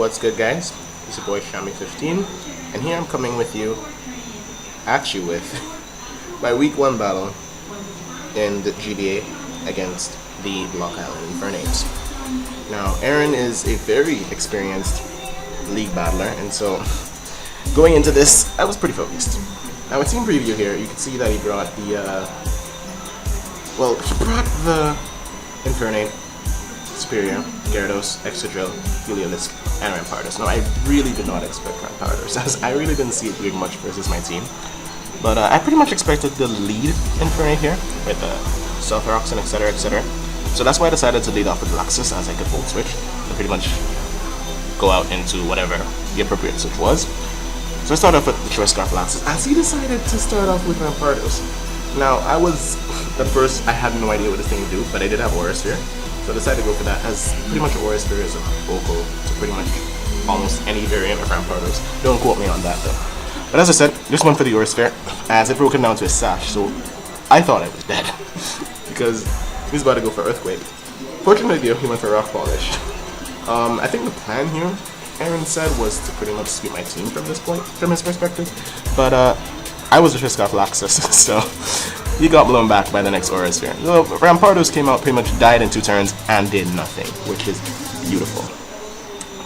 What's good, guys? It's your boy Shami15, and here I'm coming with you with my week 1 battle in the GBA against the Block Island Infernapes. Now, Aaron is a very experienced league battler, and so going into this, I was pretty focused. Now, with team preview here, you can see that he brought the Infernape, Superior, Gyarados, Excadrill, Heliolisk, and Rampardos. Now, I really did not expect Rampardos, as I really didn't see it doing much versus my team. But I pretty much expected the lead Infernape here, with Stealth Rocks and etc, etc. So that's why I decided to lead off with Luxus, as I could Volt Switch, and pretty much go out into whatever the appropriate switch was. So I started off with the Choice Scarf Luxus, as he decided to start off with Rampardos. Now, at first, I had no idea what this thing would do, but I did have Aura Sphere. So I decided to go for that, as pretty much Aura Sphere is a vocal to pretty much almost any variant of Rampardos. Don't quote me on that though. But as I said, just went for the Aura Sphere, as it broke him down to a Sash, so I thought I was dead. Because he was about to go for Earthquake. Fortunately, he went for Rock Polish. I think the plan here, Aaron said, was to pretty much sweep my team from this point, from his perspective. But I was just off Laxus, so he got blown back by the next Aura Sphere. So Rampardos came out, pretty much died in 2 turns, and did nothing, which is beautiful.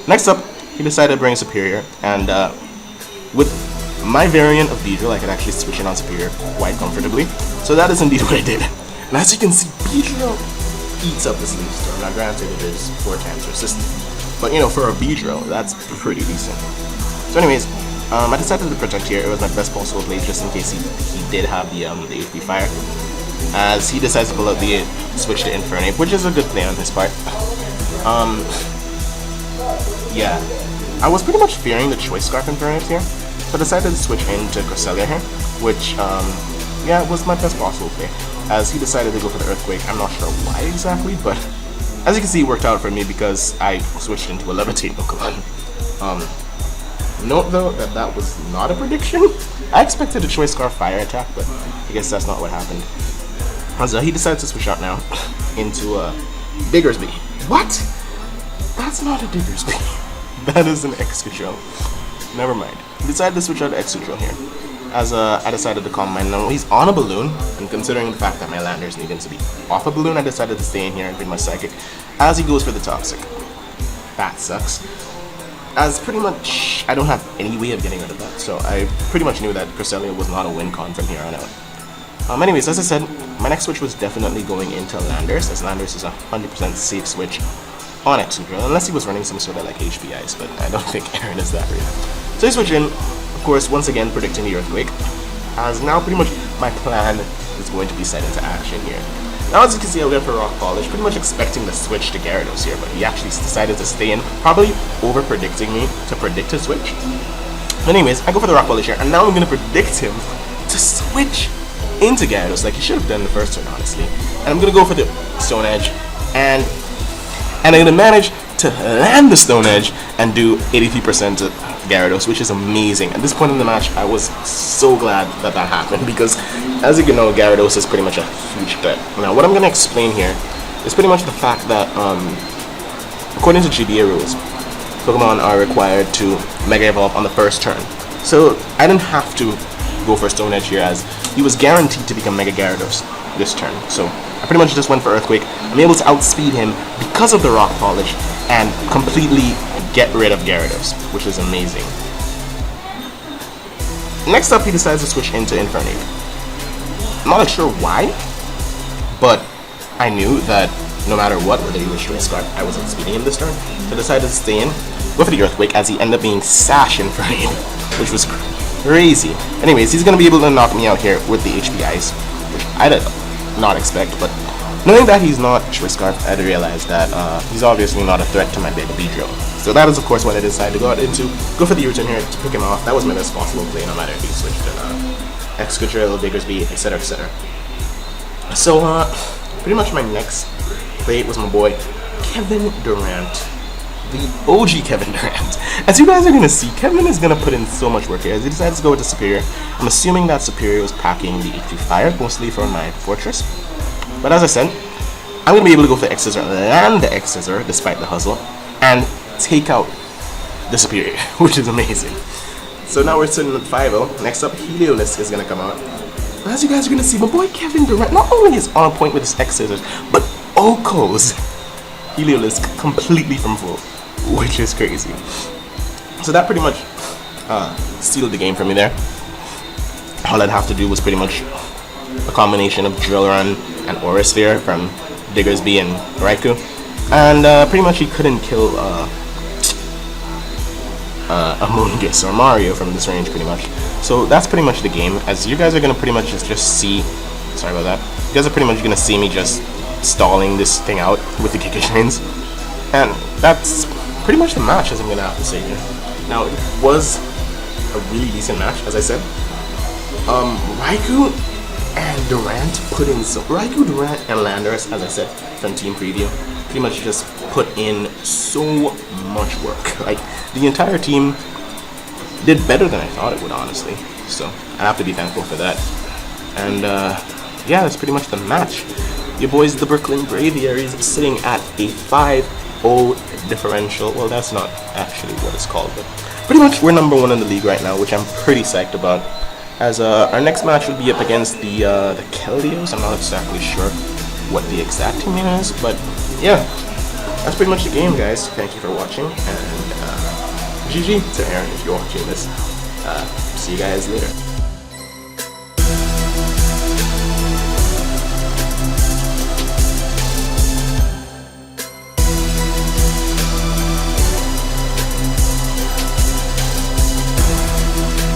Next up, he decided to bring Superior, and with my variant of Beedrill, I could actually switch in on Superior quite comfortably. So that is indeed what I did. And as you can see, Beedrill eats up this Leaf Storm. Now granted, it is 4 times resistant, but you know, for a Beedrill, that's pretty decent. So anyways, I decided to protect here. It was my best possible play, just in case he did have the HP Fire, as he decides to pull out the switch to Infernape, which is a good play on his part. Yeah, I was pretty much fearing the Choice Scarf Infernapes here, so I decided to switch into Cresselia here, which yeah, was my best possible play, as he decided to go for the Earthquake. I'm not sure why exactly, but as you can see, it worked out for me because I switched into a Levitate Pokemon. Note though that was not a prediction. I expected a Choice Scarf Fire attack, but I guess that's not what happened. So he decides to switch out now into Diggersby. What? That's not a Diggersby. That is an Excadrill. Never mind. He decided to switch out to Excadrill here, as I decided to calm mine. Now he's on a balloon, and considering the fact that my landers needed to be off a balloon, I decided to stay in here and bring my Psychic, as he goes for the Toxic. That sucks, as pretty much I don't have any way of getting rid of that, so I pretty much knew that Cresselia was not a win con from here on out. Anyways, as I said, my next switch was definitely going into Landers, as Landers is a 100% safe switch on Excadrill, unless he was running some sort of like HP Ice, but I don't think Aaron is that real. So he switched in, of course, once again predicting the Earthquake, as now pretty much my plan is going to be set into action here. Now, as you can see, I went for Rock Polish, pretty much expecting the switch to Gyarados here, but he actually decided to stay in, probably over-predicting me to predict his switch. But anyways, I go for the Rock Polish here, and now I'm going to predict him to switch into Gyarados, like he should have done the first turn, honestly. And I'm going to go for the Stone Edge, and I'm going to manage to land the Stone Edge and do 83% to Gyarados, which is amazing. At this point in the match, I was so glad that that happened, because as you can know, Gyarados is pretty much a huge threat. Now, what I'm going to explain here is pretty much the fact that, according to GBA rules, Pokemon are required to Mega Evolve on the first turn. So I didn't have to go for Stone Edge here, as he was guaranteed to become Mega Gyarados this turn. So I pretty much just went for Earthquake. I'm able to outspeed him because of the Rock Polish and completely get rid of Gyarados, which is amazing. Next up, he decides to switch into Infernape. I'm not sure why, but I knew that no matter what, whether he was Choice Scarf, I was outspeeding him this turn. So I decided to stay in, go for the Earthquake, as he ended up being Sash Infernape, which was crazy. Anyways, he's going to be able to knock me out here with the HP Ice, which I did not expect, but knowing that he's not Choice Scarf, I realized that he's obviously not a threat to my big Beedrill. So that is, of course, what I decided to go out into. Go for the U-turn here to pick him off. That was my best possible play, no matter if he switched to Excadrill, Diggersby, etc, etc. So, pretty much my next play was my boy, Kevin Durant. The OG Kevin Durant. As you guys are going to see, Kevin is going to put in so much work here, as he decides to go with the Superior. I'm assuming that Superior was packing the HP Fire, mostly for my Fortress. But as I said, I'm going to be able to go for the X-Scissor, land the X-Scissor, despite the hustle, and take out disappeared, which is amazing. So now we're sitting at 5-0. Next up, Heliolisk is gonna come out. As you guys are gonna see, my boy Kevin Durant not only is on point with his X scissors, but Oko's Heliolisk completely from full, which is crazy. So that pretty much sealed the game for me there. All I'd have to do was pretty much a combination of Drill Run and Aura Sphere from Diggersby and Raikou, and pretty much he couldn't kill Amoonguss or Mario from this range pretty much. So that's pretty much the game. As you guys are gonna pretty much just see, sorry about that, you guys are pretty much gonna see me just stalling this thing out with the Giga Trains, and that's pretty much the match, as I'm gonna have to say here. Now, it was a really decent match, as I said. Raikou and Durant put in some, Raikou, Durant, and Landorus, as I said from Team Preview, pretty much just put in so much work. Like, the entire team did better than I thought it would, honestly. So I have to be thankful for that. And yeah, that's pretty much the match. Your boys, the Brooklyn Braviaries, sitting at a 5-0 differential. Well, that's not actually what it's called, but pretty much we're number 1 in the league right now, which I'm pretty psyched about. As our next match will be up against the Keldios. I'm not exactly sure what the exact team name is, but yeah, that's pretty much the game, guys. Thank you for watching, and GG to Aaron if you're watching this. See you guys later.